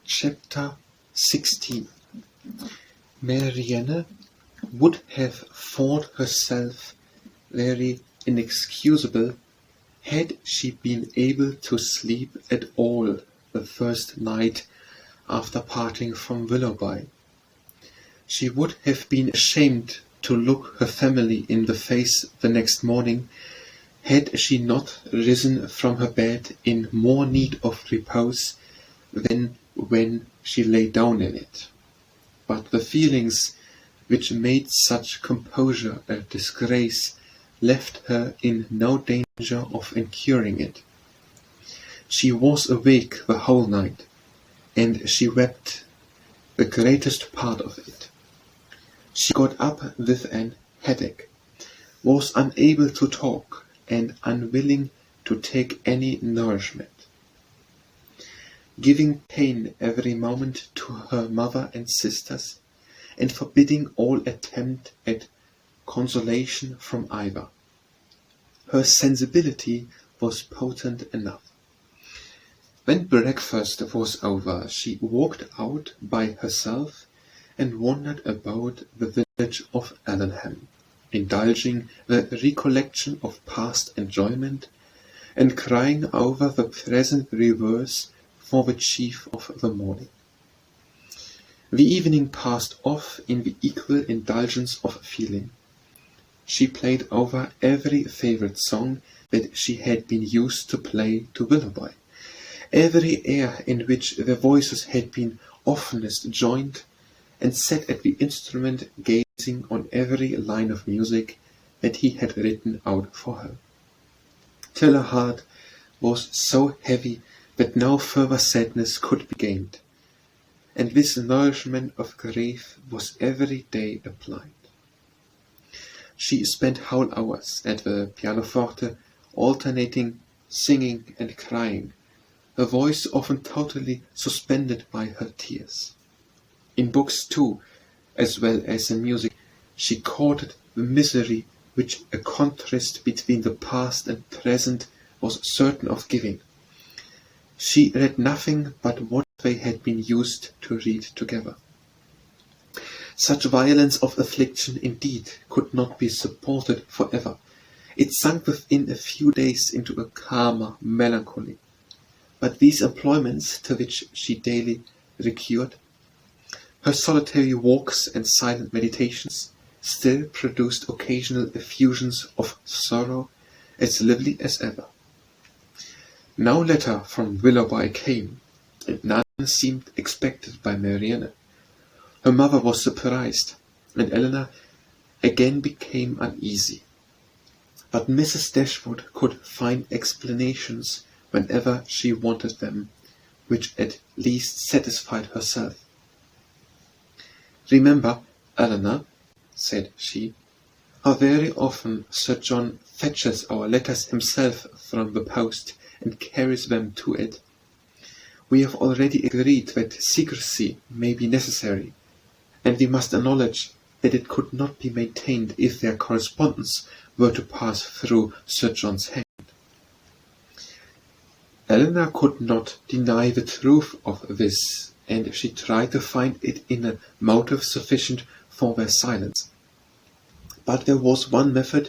Chapter 16. Marianne would have thought herself very inexcusable had she been able to sleep at all the first night after parting from Willoughby. She would have been ashamed to look her family in the face the next morning, had she not risen from her bed in more need of repose than when she lay down in it. But the feelings which made such composure a disgrace left her in no danger of incurring it. She was awake the whole night, and she wept the greatest part of it. She got up with an headache, was unable to talk, and unwilling to take any nourishment, giving pain every moment to her mother and sisters, and forbidding all attempt at consolation from either. Her sensibility was potent enough. When breakfast was over, she walked out by herself and wandered about the village of Allenham, indulging the recollection of past enjoyment, and crying over the present reverse for the chief of the morning. The evening passed off in the equal indulgence of feeling. She played over every favourite song that she had been used to play to Willoughby, every air in which their voices had been oftenest joined, and sat at the instrument gazing on every line of music that he had written out for her, till her heart was so heavy that no further sadness could be gained, and this nourishment of grief was every day applied. She spent whole hours at the pianoforte, alternating singing and crying, her voice often totally suspended by her tears. In books too, as well as in music, she courted the misery which a contrast between the past and present was certain of giving. She read nothing but what they had been used to read together. Such violence of affliction indeed could not be supported for ever. It sunk within a few days into a calmer melancholy. But these employments to which she daily recurred, her solitary walks and silent meditations, still produced occasional effusions of sorrow as lively as ever. No letter from Willoughby came, and none seemed expected by Marianne. Her mother was surprised, and Eleanor again became uneasy. But Mrs. Dashwood could find explanations whenever she wanted them, which at least satisfied herself. "Remember, Eleanor," said she, "how very often Sir John fetches our letters himself from the post, and carries them to it. We have already agreed that secrecy may be necessary, and we must acknowledge that it could not be maintained if their correspondence were to pass through Sir John's hand." Eleanor could not deny the truth of this, and she tried to find it in a motive sufficient for their silence. But there was one method,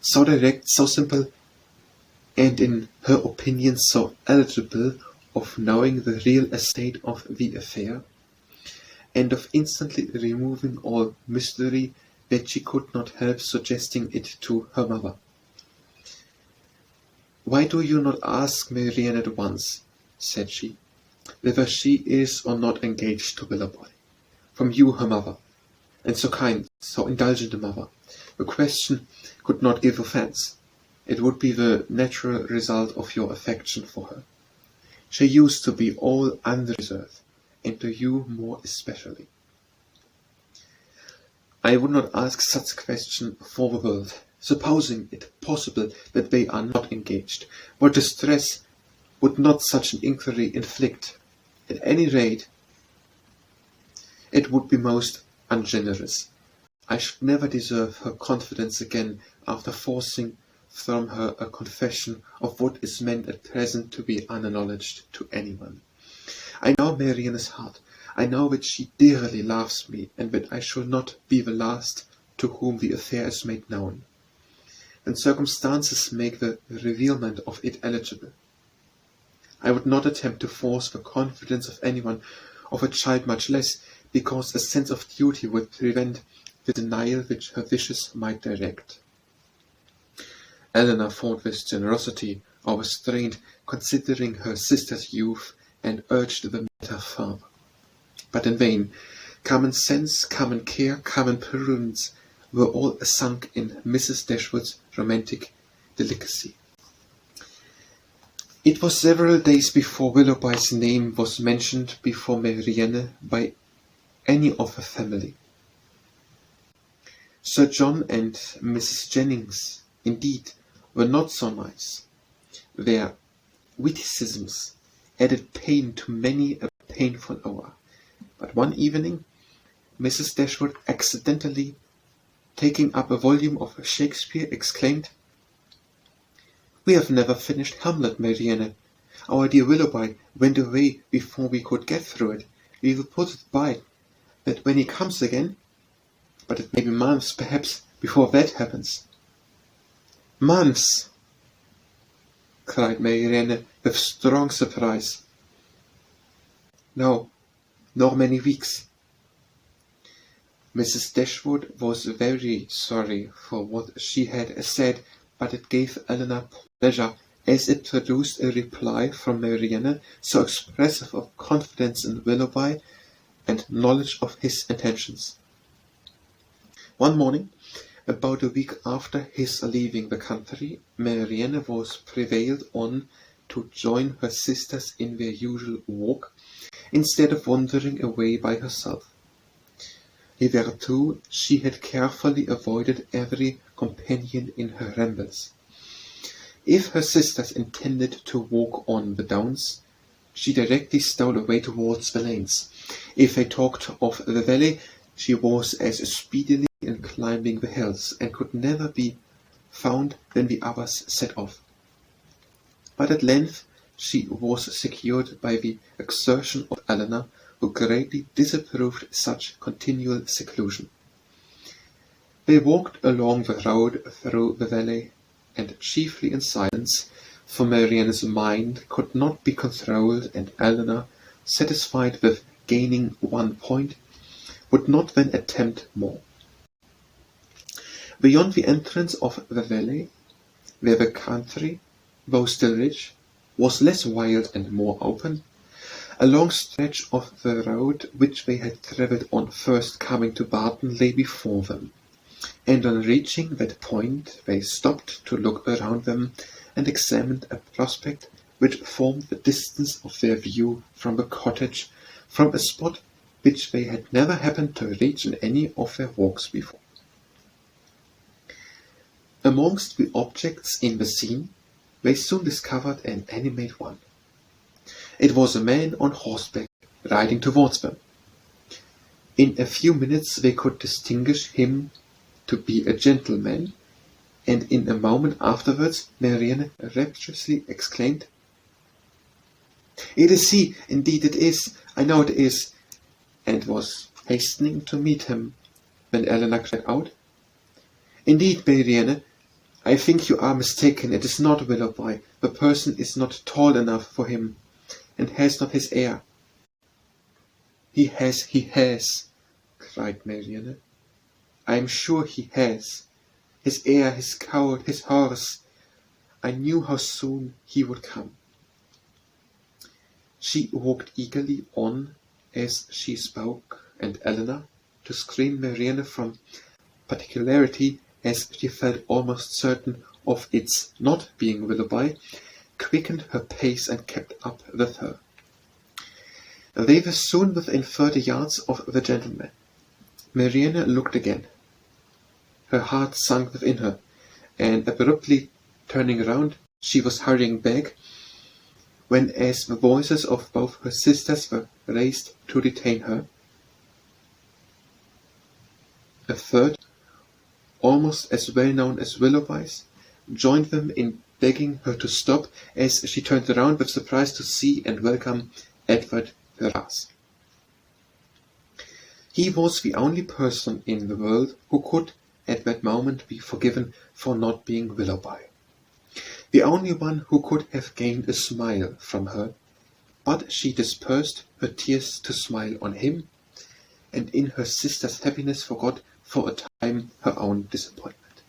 so direct, so simple, and in her opinion so eligible, of knowing the real estate of the affair, and of instantly removing all mystery, that she could not help suggesting it to her mother. "Why do you not ask Marianne at once," said she, "whether she is or not engaged to Willoughby? From you, her mother, and so kind, so indulgent a mother, the question could not give offence. It would be the natural result of your affection for her. She used to be all unreserved, and to you more especially." "I would not ask such question for the world. Supposing it possible that they are not engaged, what distress would not such an inquiry inflict? At any rate, it would be most ungenerous. I should never deserve her confidence again after forcing from her a confession of what is meant at present to be unacknowledged to anyone. I know Marianne's heart. I know that she dearly loves me, and that I shall not be the last to whom the affair is made known, and circumstances make the revealment of it eligible. I would not attempt to force the confidence of anyone, of a child much less, because a sense of duty would prevent the denial which her wishes might direct. Eleanor thought this generosity overstrained, considering her sister's youth, and urged the matter further. But in vain. Common sense, common care, common prudence were all sunk in Mrs. Dashwood's romantic delicacy. It was several days before Willoughby's name was mentioned before Marianne by any of the family. Sir John and Mrs. Jennings, indeed, were not so nice. Their witticisms added pain to many a painful hour. But one evening, Mrs. Dashwood, accidentally taking up a volume of Shakespeare, exclaimed, "We have never finished Hamlet, Marianne. Our dear Willoughby went away before we could get through it. We will put it by that when he comes again, but it may be months, perhaps, before that happens." "Months!" cried Marianne with strong surprise. "No, nor many weeks." Mrs. Dashwood was very sorry for what she had said, but it gave Eleanor pleasure, as it produced a reply from Marianne so expressive of confidence in Willoughby and knowledge of his intentions. One morning, about a week after his leaving the country, Marianne was prevailed on to join her sisters in their usual walk, instead of wandering away by herself. Hitherto she had carefully avoided every companion in her rambles. If her sisters intended to walk on the downs, she directly stole away towards the lanes. If they talked of the valley, she was as speedily in climbing the hills, and could never be found when the others set off. But at length she was secured by the exertion of Eleanor, who greatly disapproved such continual seclusion. They walked along the road through the valley, and chiefly in silence, for Marianne's mind could not be controlled, and Eleanor, satisfied with gaining one point, would not then attempt more. Beyond the entrance of the valley, where the country, though still rich, was less wild and more open, a long stretch of the road which they had travelled on first coming to Barton lay before them, and on reaching that point they stopped to look around them and examined a prospect which formed the distance of their view from the cottage, from a spot which they had never happened to reach in any of their walks before. Amongst the objects in the scene, they soon discovered an animate one. It was a man on horseback, riding towards them. In a few minutes they could distinguish him to be a gentleman, and in a moment afterwards Marianne rapturously exclaimed, "It is he! Indeed it is! I know it is!" and was hastening to meet him, when Eleanor cried out, "Indeed, Marianne, I think you are mistaken. It is not Willoughby. The person is not tall enough for him, and has not his air." He has, cried Marianne. "I am sure he has. His air, his coat, his horse. I knew how soon he would come." She walked eagerly on as she spoke, and Eleanor, to screen Marianne from particularity, as she felt almost certain of its not being Willoughby, quickened her pace and kept up with her. They were soon within 30 yards of the gentleman. Marianne looked again. Her heart sunk within her, and abruptly turning round, she was hurrying back, when as the voices of both her sisters were raised to detain her, a third, almost as well known as Willoughby's, joined them in begging her to stop, as she turned round with surprise to see and welcome Edward wrath. He was the only person in the world who could at that moment be forgiven for not being Willoughby, the only one who could have gained a smile from her, but she dispersed her tears to smile on him, and in her sister's happiness forgot for a time her own disappointment.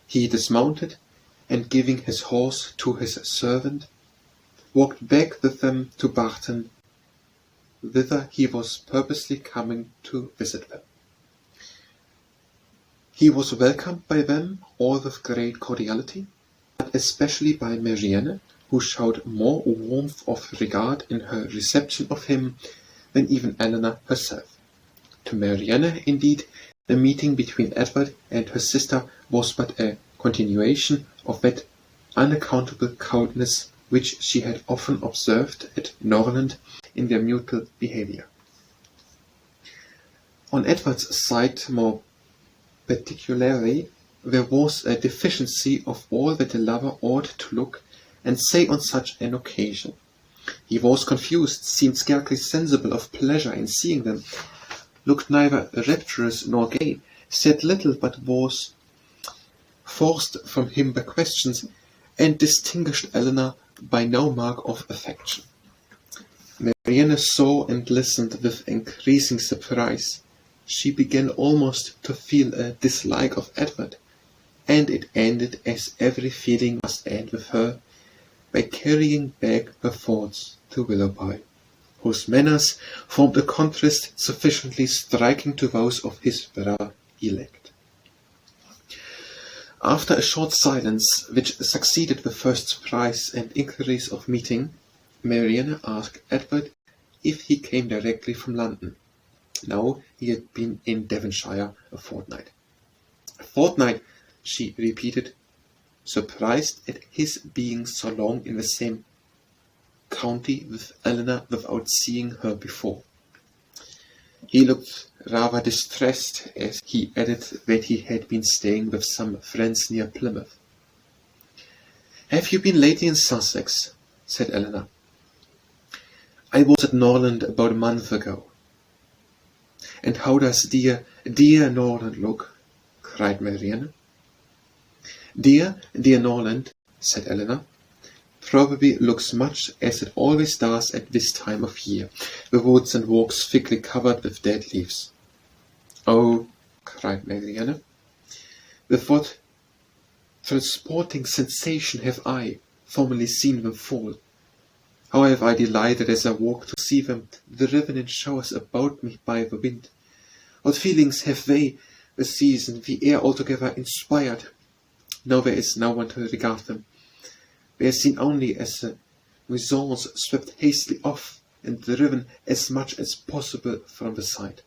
He dismounted, and giving his horse to his servant, walked back with them to Barton, thither he was purposely coming to visit them. He was welcomed by them all with great cordiality, but especially by Marianne, who showed more warmth of regard in her reception of him than even Eleanor herself. To Marianne, indeed, the meeting between Edward and her sister was but a continuation of that unaccountable coldness which she had often observed at Norland in their mutual behaviour. On Edward's side, more particularly, there was a deficiency of all that a lover ought to look and say on such an occasion. He was confused, seemed scarcely sensible of pleasure in seeing them, looked neither rapturous nor gay, said little but was forced from him by questions, and distinguished Eleanor by no mark of affection. Marianne saw and listened with increasing surprise. She began almost to feel a dislike of Edward, and it ended, as every feeling must end with her, by carrying back her thoughts to Willoughby, whose manners formed a contrast sufficiently striking to those of his brother-elect. After a short silence, which succeeded the first surprise and inquiries of meeting, Marianne asked Edward if he came directly from London. No, he had been in Devonshire a fortnight. A fortnight, she repeated, surprised at his being so long in the same county with Eleanor without seeing her before. He looked rather distressed as he added that he had been staying with some friends near Plymouth. "Have you been lately in Sussex?" said Eleanor. "I was at Norland about a month ago." "And how does dear Norland look?" cried Marianne. Dear Norland," said Eleanor, "probably looks much as it always does at this time of year, the woods and walks thickly covered with dead leaves." "Oh," cried Marianne, "with what transporting sensation have I formerly seen them fall! How have I delighted as I walked to see them driven in showers about me by the wind! What feelings have they, the season, the air altogether inspired! Now there is no one to regard them. They are seen only as the muissons swept hastily off and driven as much as possible from the sight."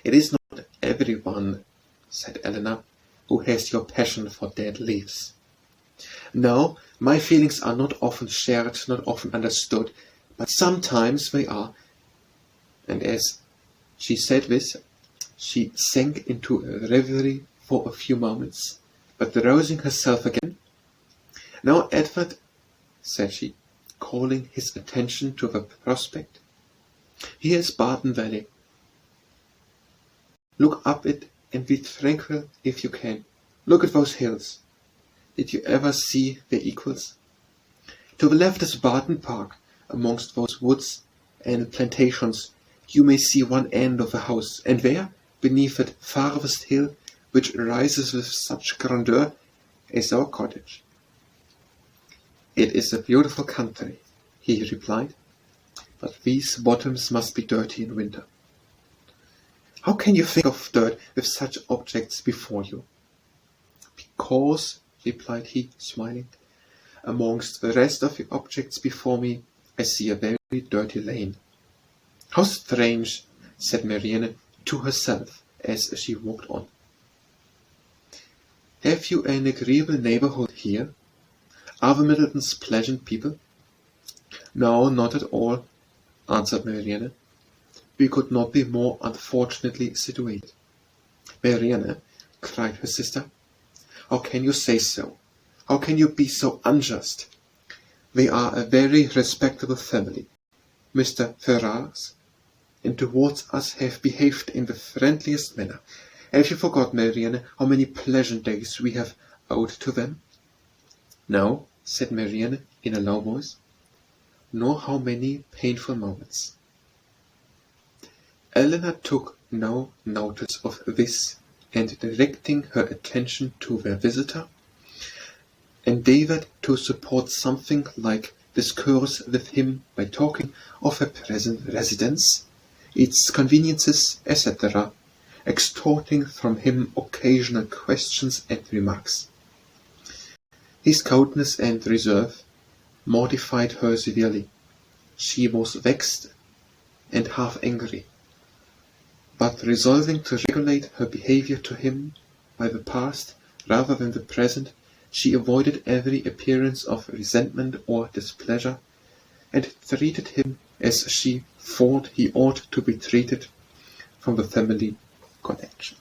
"It is not every one," said Eleanor, "who has your passion for dead leaves." "No, my feelings are not often shared, not often understood, but sometimes they are." And as she said this, she sank into a reverie for a few moments, but rousing herself again, "Now, Edward," said she, calling his attention to the prospect, "here is Barton Valley. Look up it and be tranquil if you can. Look at those hills. Did you ever see their equals? To the left is Barton Park. Amongst those woods and plantations you may see one end of the house, and there, beneath that farthest hill, which rises with such grandeur, is our cottage." "It is a beautiful country," he replied, "but these bottoms must be dirty in winter." "How can you think of dirt with such objects before you?" "Because," replied he, smiling, "amongst the rest of the objects before me, I see a very dirty lane." "How strange!" said Marianne to herself as she walked on. "Have you an agreeable neighbourhood here? Are the Middletons pleasant people?" "No, not at all," answered Marianne. "We could not be more unfortunately situated." "Marianne," cried her sister, "how can you say so? How can you be so unjust? They are a very respectable family, Mr. Ferrars, and towards us have behaved in the friendliest manner. Have you forgot, Marianne, how many pleasant days we have owed to them?" "No," said Marianne in a low voice, "nor how many painful moments." Eleanor took no notice of this, and directing her attention to their visitor, endeavoured to support something like discourse with him by talking of her present residence, its conveniences, etc., extorting from him occasional questions and remarks. His coldness and reserve mortified her severely. She was vexed and half angry, but resolving to regulate her behaviour to him by the past rather than the present, she avoided every appearance of resentment or displeasure, and treated him as she thought he ought to be treated from the family connection.